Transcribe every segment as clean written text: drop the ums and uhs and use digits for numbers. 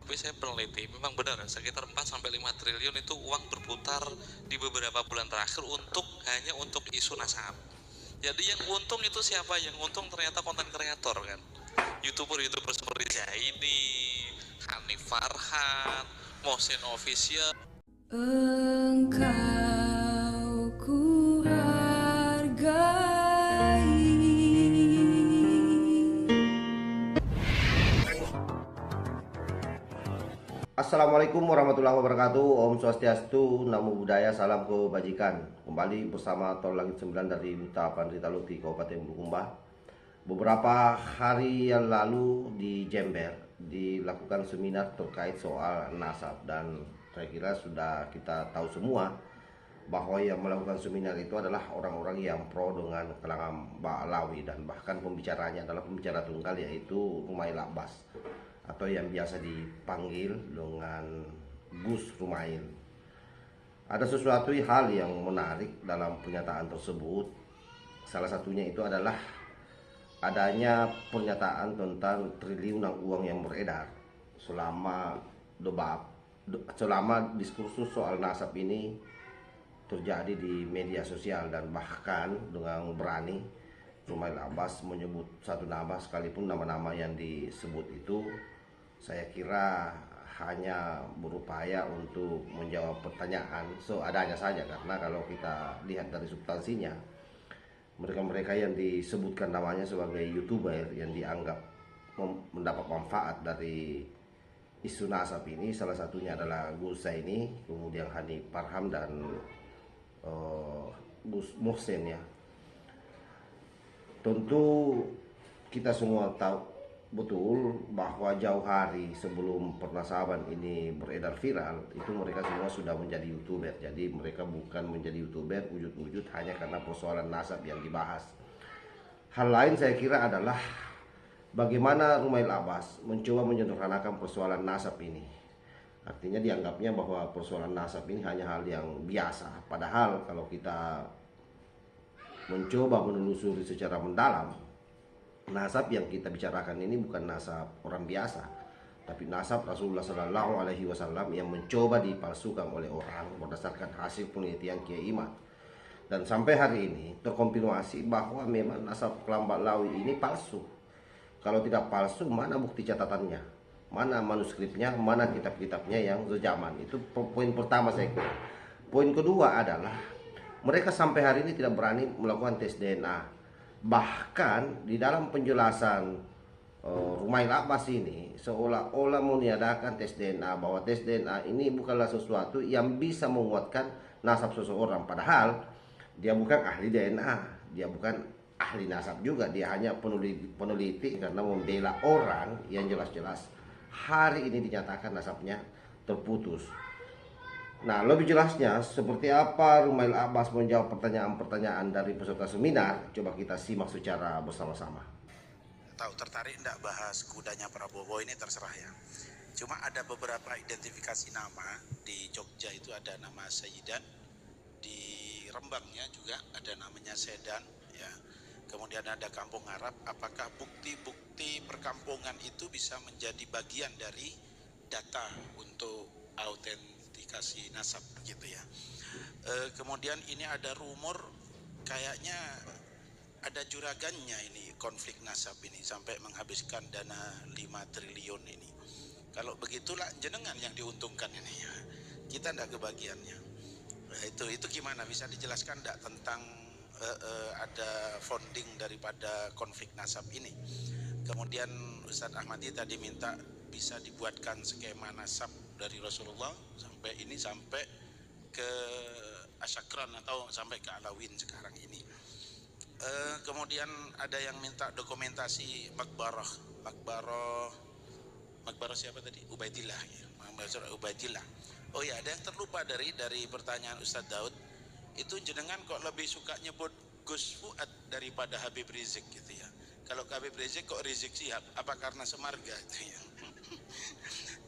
tapi saya peneliti, memang benar sekitar 4 sampai 5 triliun itu uang berputar di beberapa bulan terakhir hanya untuk isu nasab. Jadi yang untung itu siapa? Yang untung ternyata konten kreator kan, youtuber seperti Zaini, Hanif Farhan, Mohsin Official. Engkau ku hargai. Assalamualaikum warahmatullahi wabarakatuh. Om Swastiastu, Namo Buddhaya, salam kebajikan. Kembali bersama Tol Langit 9 dari Duta Pandrita Lukti, Kabupaten Bulukumba. Beberapa hari yang lalu di Jember dilakukan seminar terkait soal nasab, dan saya kira sudah kita tahu semua bahwa yang melakukan seminar itu adalah orang-orang yang pro dengan kalangan Ba'alawi, dan bahkan pembicaranya adalah pembicara tunggal, yaitu Rumail Abbas atau yang biasa dipanggil dengan Gus Rumail. Ada sesuatu hal yang menarik dalam pernyataan tersebut. Salah satunya itu adalah adanya pernyataan tentang triliunan uang yang beredar selama diskursus soal nasab ini terjadi di media sosial, dan bahkan dengan berani Rumail Abbas menyebut satu nama, sekalipun nama-nama yang disebut itu saya kira hanya berupaya untuk menjawab pertanyaan seadanya saja, karena kalau kita lihat dari substansinya, mereka-mereka yang disebutkan namanya sebagai youtuber yang dianggap mendapat manfaat dari isu nasab ini, salah satunya adalah Gus Zaini, kemudian Hanif Farhan, dan Gus Mohsin ya. Tentu kita semua tahu betul bahwa jauh hari sebelum pernasaban ini beredar viral, itu mereka semua sudah menjadi youtuber. Jadi mereka bukan menjadi youtuber wujud-wujud hanya karena persoalan nasab yang dibahas. Hal lain saya kira adalah bagaimana Rumail Abbas mencoba menyederhanakan persoalan nasab ini. Artinya dianggapnya bahwa persoalan nasab ini hanya hal yang biasa. Padahal kalau kita mencoba menelusuri secara mendalam, nasab yang kita bicarakan ini bukan nasab orang biasa, tapi nasab Rasulullah Shallallahu Alaihi Wasallam yang mencoba dipalsukan oleh orang berdasarkan hasil penelitian Kiai Imad. Dan sampai hari ini terkonfirmasi bahwa memang nasab Kelam Ba'alawi ini palsu. Kalau tidak palsu, mana bukti catatannya, mana manuskripnya, mana kitab-kitabnya yang sejaman? Itu poin pertama saya kira. Poin kedua adalah mereka sampai hari ini tidak berani melakukan tes DNA. Bahkan di dalam penjelasan Rumail Abbas ini seolah-olah meniadakan tes DNA, bahwa tes DNA ini bukanlah sesuatu yang bisa menguatkan nasab seseorang. Padahal dia bukan ahli DNA, dia bukan ahli nasab juga, dia hanya peneliti karena membela orang yang jelas-jelas hari ini dinyatakan nasabnya terputus. Nah, lebih jelasnya seperti apa Rumail Abbas menjawab pertanyaan-pertanyaan dari peserta seminar, coba kita simak secara bersama-sama. Tahu tertarik enggak bahas kudanya Prabowo ini, terserah ya. Cuma ada beberapa identifikasi nama. Di Jogja itu ada nama Sayyidan, di Rembangnya juga ada namanya Sedan ya. Kemudian ada Kampung Arab. Apakah bukti-bukti perkampungan itu bisa menjadi bagian dari data untuk autentikasi nasab gitu ya. Kemudian ini ada rumor kayaknya ada juragannya ini, konflik nasab ini sampai menghabiskan dana 5 triliun ini. Kalau begitulah jenengan yang diuntungkan ini ya. Kita enggak kebagiannya. Nah, itu gimana, bisa dijelaskan enggak tentang ada founding daripada konflik nasab ini? Kemudian Ustadz Ahmadi tadi minta bisa dibuatkan skema nasab dari Rasulullah sampai ke Asyakran atau sampai ke Alawin sekarang ini. Kemudian ada yang minta dokumentasi Makbarah siapa tadi? Ubaidillah ya. Ubaidillah. Oh ya, ada yang terlupa dari pertanyaan Ustadz Daud. Itu jenengan kok lebih suka nyebut Gus Fuad daripada Habib Rizik gitu ya. Kalau Habib Rizik kok Rizik Sihab, apa karena semarga itu ya.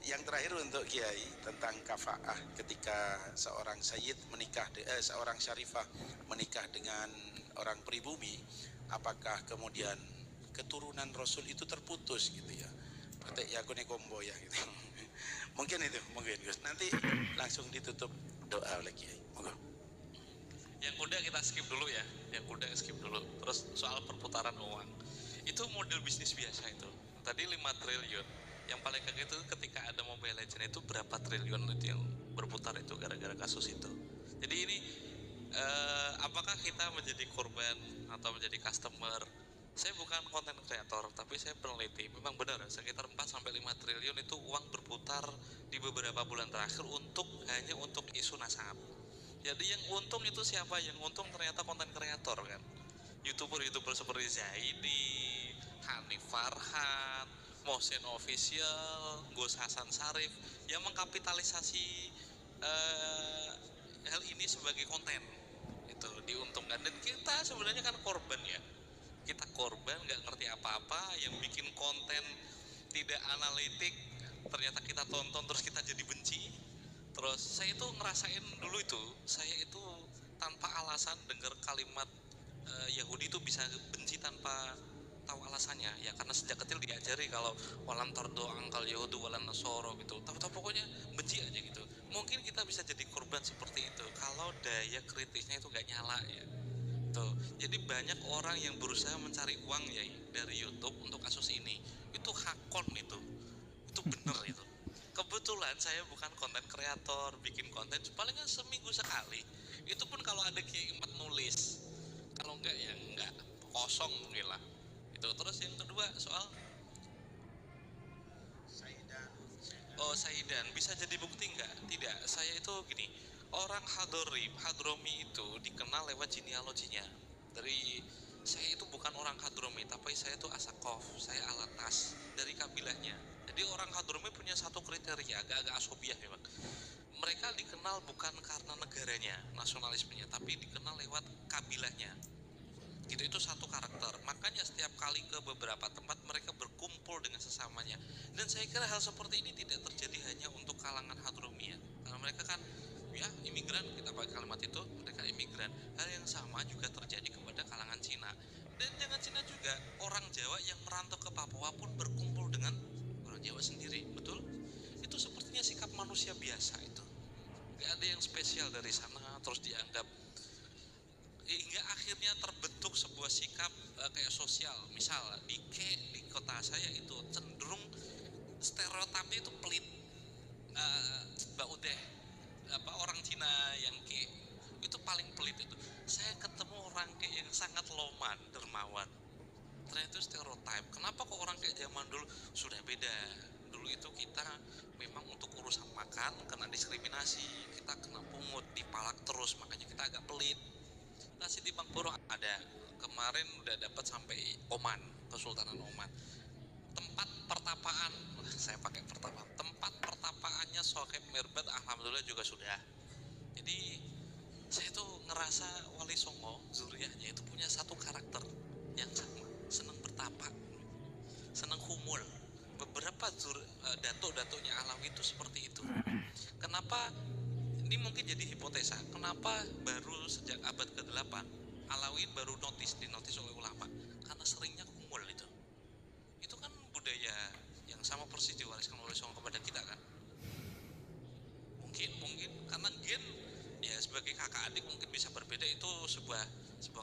Yang terakhir untuk Kiai tentang kafaah, ketika seorang sayyid seorang syarifah menikah dengan orang pribumi, apakah kemudian keturunan Rasul itu terputus gitu ya. Patek yakune kombo ya gitu. Mungkin itu, mungkin Gus. Nanti langsung ditutup doa oleh Kiai. Monggo. Yang kuda kita skip dulu ya, yang kuda skip dulu. Terus soal perputaran uang, itu model bisnis biasa itu. Tadi 5 triliun. Yang paling kaget itu ketika ada Mobile Legends itu berapa triliun itu yang berputar itu gara-gara kasus itu. Jadi ini apakah kita menjadi korban atau menjadi customer? Saya bukan konten kreator, tapi saya peneliti. Memang benar, sekitar 4-5 triliun itu uang berputar di beberapa bulan terakhir hanya untuk isu nasab. Jadi yang untung itu siapa? Yang untung ternyata konten kreator kan. YouTuber seperti Zaidi, Hanif Farhan, Mohsen Official, Gus Hasan Sarif yang mengkapitalisasi hal ini sebagai konten. Itu diuntungkan, dan kita sebenarnya kan korban ya. Kita korban, nggak ngerti apa-apa, yang bikin konten tidak analitik, ternyata kita tonton terus kita jadi benci. Terus saya itu ngerasain dulu itu, saya itu tanpa alasan dengar kalimat Yahudi itu bisa benci tanpa tahu alasannya ya, karena sejak kecil diajari kalau walan tardo angkal Yahudu walan nasoro gitu, tahu-tahu pokoknya benci aja gitu. Mungkin kita bisa jadi korban seperti itu kalau daya kritisnya itu gak nyala ya. Tuh, jadi banyak orang yang berusaha mencari uang ya dari YouTube untuk kasus ini. Itu hakon itu bener itu. Kebetulan saya bukan konten kreator, bikin konten palingan seminggu sekali. Itu pun kalau ada Kiai Imat nulis, kalau enggak ya enggak, kosong mungkin lah. Itu. Terus yang kedua soal Saidan bisa jadi bukti enggak? Tidak. Saya itu gini, orang Hadromi itu dikenal lewat genealoginya. Dari saya itu bukan orang Hadromi, tapi saya itu Asakov, saya Alatas dari kabilahnya. Jadi orang Hadromi punya satu kriteria, agak-agak asobiah memang. Mereka dikenal bukan karena negaranya, nasionalismenya, tapi dikenal lewat kabilahnya. Itu satu karakter. Makanya setiap kali ke beberapa tempat mereka berkumpul dengan sesamanya. Dan saya kira hal seperti ini tidak terjadi hanya untuk kalangan Hadromi ya. Karena mereka kan ya imigran, kita pakai kalimat itu, mereka imigran. Hal yang sama juga terjadi kepada kalangan Cina. Dan jangan Cina juga, orang Jawa yang merantau ke Papua pun berkumpul dengan orang Jawa sendiri, betul? Itu sepertinya sikap manusia biasa itu. Gak ada yang spesial dari sana terus dianggap, hingga akhirnya terbentuk sebuah sikap kayak sosial. Misal di kota saya itu cenderung stereotipnya itu pelit, Mbak Udeh, orang Cina yang itu paling pelit itu. Saya ketemu orang yang sangat loman, dermawan. Ternyata itu stereotip. Kenapa kok orang kayak zaman dulu sudah beda? Dulu itu kita memang untuk urusan makan kena diskriminasi, kita kena pungut, dipalak terus, makanya kita agak pelit. Nasi di Bangpuro ada, kemarin udah dapat sampai Oman, Kesultanan Oman. Tempat pertapaan, saya pakai pertapaan, tempat pertapaannya Sohib Mirbad alhamdulillah juga sudah. Jadi saya tuh ngerasa Wali Songo, zuriyahnya itu punya satu karakter yang sama, senang bertapa, senang humul. Beberapa datuk-datuknya Alawi itu seperti itu. Kenapa? Ini mungkin jadi hipotesa, kenapa baru sejak abad ke-8 Alawiyun baru dinotis oleh ulama? Karena seringnya kumul itu. Itu kan budaya yang sama persis diwariskan oleh Songo kepada kita kan. Mungkin karena gen ya sebagai kakak adik mungkin bisa berbeda, itu sebuah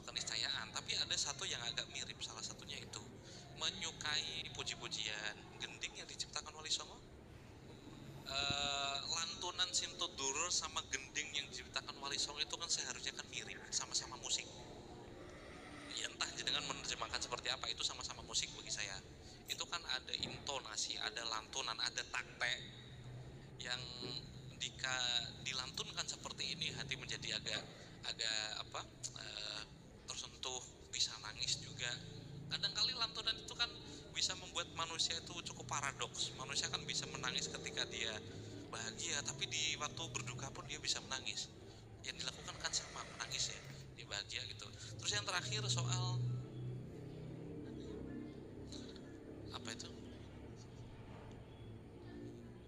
keniscayaan. Tapi ada satu yang agak mirip, salah satunya itu menyukai puji-pujian gending yang diciptakan oleh Songo. Lantunan Simtodurur sama gending yang diciptakan Wali Songo itu kan seharusnya kan mirip, sama-sama musik. Ya entah dengan menerjemahkan seperti apa, itu sama-sama musik bagi saya. Itu kan ada intonasi, ada lantunan, ada takte yang dilantunkan seperti ini, hati menjadi agak tersentuh, bisa nangis juga. Kadang-kali lantunan itu kan bisa membuat manusia itu cukup paradoks. Manusia kan bisa menangis ketika dia bahagia, tapi di waktu berduka pun dia bisa menangis. Yang dilakukan kan sama, menangis ya, dia bahagia gitu. Terus yang terakhir soal apa itu?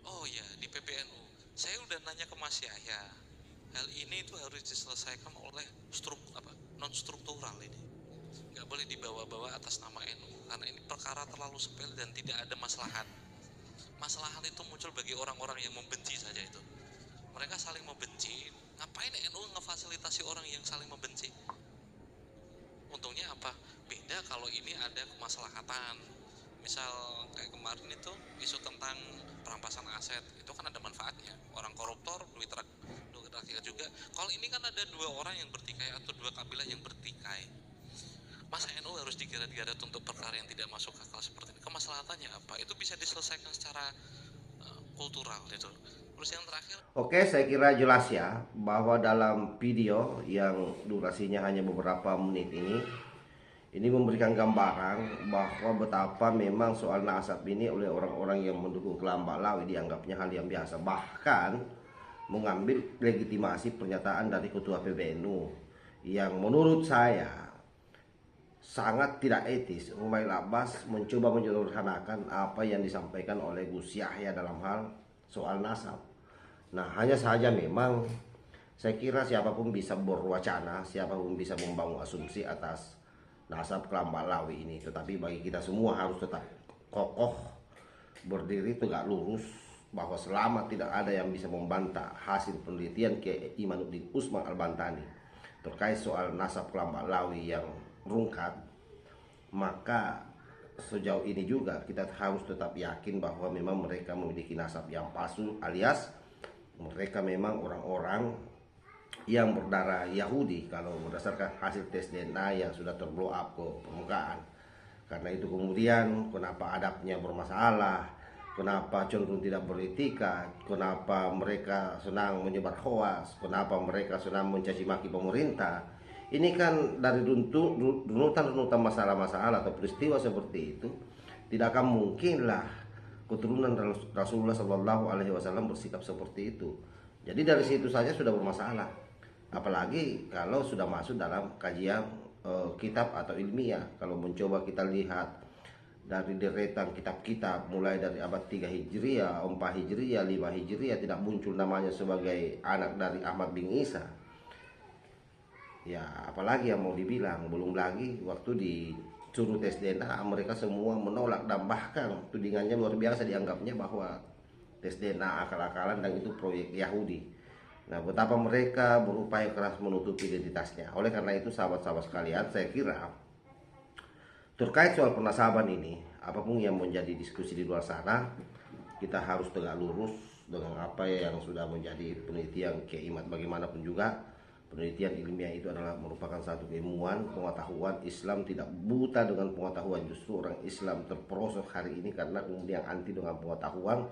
Oh ya, di PBNU. Saya udah nanya ke Mas Yahya. Hal ini itu harus diselesaikan oleh non struktural ini. Nggak boleh dibawa-bawa atas nama NU, karena ini perkara terlalu sepele dan tidak ada maslahat. masalah hal itu muncul bagi orang-orang yang membenci saja itu. Mereka saling membenci, ngapain NU ngefasilitasi orang yang saling membenci? Untungnya apa? Beda kalau ini ada kemaslahatan. Misal kayak kemarin itu isu tentang perampasan aset, itu kan ada manfaatnya. Orang koruptor duit rakyat juga. Kalau ini kan ada dua orang yang bertikai atau dua kabilah yang bertikai. Masa NU harus digeret-geret untuk perkara yang tidak masuk akal seperti ini? Kemaslahatannya apa? Itu bisa diselesaikan secara kultural gitu. Terus yang terakhir, Oke, saya kira jelas ya bahwa dalam video yang durasinya hanya beberapa menit ini memberikan gambaran bahwa betapa memang soal nasab ini oleh orang-orang yang mendukung Kelam Balawi dianggapnya hal yang biasa, bahkan mengambil legitimasi pernyataan dari Ketua PBNU yang menurut saya sangat tidak etis. Humail Abbas mencoba menyederhanakan apa yang disampaikan oleh Gus Yahya dalam hal soal nasab. Nah, hanya saja memang saya kira siapapun bisa berwacana, siapapun bisa membangun asumsi atas nasab Kelam Balawi ini. Tetapi bagi kita semua harus tetap kokoh, berdiri tegak lurus, bahwa selama tidak ada yang bisa membantah hasil penelitian Kiai Imanuddin Usman Al-Bantani terkait soal nasab Kelam Balawi yang rungkat, maka sejauh ini juga kita harus tetap yakin bahwa memang mereka memiliki nasab yang palsu, alias mereka memang orang-orang yang berdarah Yahudi kalau berdasarkan hasil tes DNA yang sudah terblow up ke permukaan. Karena itu kemudian kenapa adabnya bermasalah, kenapa cenderung tidak beretika, kenapa mereka senang menyebar hoax, kenapa mereka senang mencaci maki pemerintah. Ini kan dari runutan-runutan masalah-masalah atau peristiwa seperti itu, tidak akan mungkinlah keturunan Rasulullah Shallallahu Alaihi Wasallam bersikap seperti itu. Jadi dari situ saja sudah bermasalah. Apalagi kalau sudah masuk dalam kajian kitab atau ilmiah. Kalau mencoba kita lihat dari deretan kitab-kitab mulai dari abad 3 Hijriah, 4 Hijriah, 5 Hijriah tidak muncul namanya sebagai anak dari Ahmad bin Isa. Ya, apalagi yang mau dibilang, belum lagi waktu disuruh tes DNA mereka semua menolak dan bahkan tudingannya luar biasa, dianggapnya bahwa tes DNA akal-akalan dan itu proyek Yahudi. Nah, betapa mereka berupaya keras menutupi identitasnya. Oleh karena itu sahabat-sahabat sekalian, saya kira terkait soal penasaban ini, apapun yang menjadi diskusi di luar sana, kita harus tegak lurus dengan apa yang sudah menjadi penelitian Kiai Imad. Bagaimanapun juga penelitian ilmiah itu adalah merupakan satu keilmuan, pengetahuan. Islam tidak buta dengan pengetahuan, justru orang Islam terperosok hari ini karena kemudian anti dengan pengetahuan,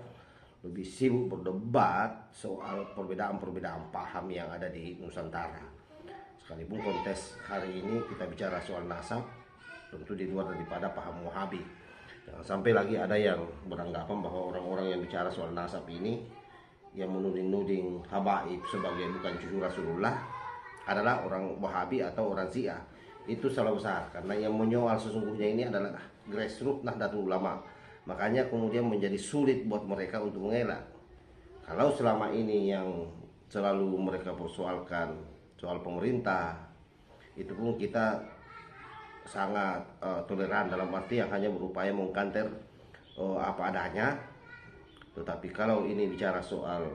lebih sibuk berdebat soal perbedaan-perbedaan paham yang ada di Nusantara. Sekalipun kontes hari ini kita bicara soal nasab, tentu di luar daripada paham Wahabi. Jangan sampai lagi ada yang beranggapan bahwa orang-orang yang bicara soal nasab ini yang menuding-nuding habaib sebagai bukan cucu Rasulullah adalah orang Wahabi atau orang Syiah. Itu salah besar, karena yang menyoal sesungguhnya ini adalah grassroots Nahdlatul Ulama. Makanya kemudian menjadi sulit buat mereka untuk mengelak. Kalau selama ini yang selalu mereka persoalkan soal pemerintah, itu pun kita sangat toleran dalam arti yang hanya berupaya mengkanter apa adanya. Tetapi kalau ini bicara soal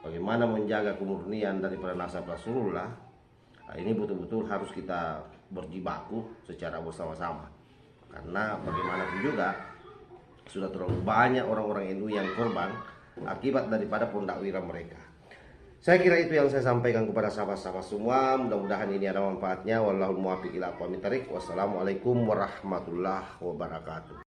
bagaimana menjaga kemurnian daripada nasab Rasulullah, ini betul-betul harus kita berjibaku secara bersama-sama. Karena bagaimanapun juga sudah terlalu banyak orang-orang NU yang korban akibat daripada pendakwiran mereka. Saya kira itu yang saya sampaikan kepada sahabat-sahabat semua. Mudah-mudahan ini ada manfaatnya. Wallahul muwaffiq ila aqwamit thariq. Wassalamualaikum warahmatullahi wabarakatuh.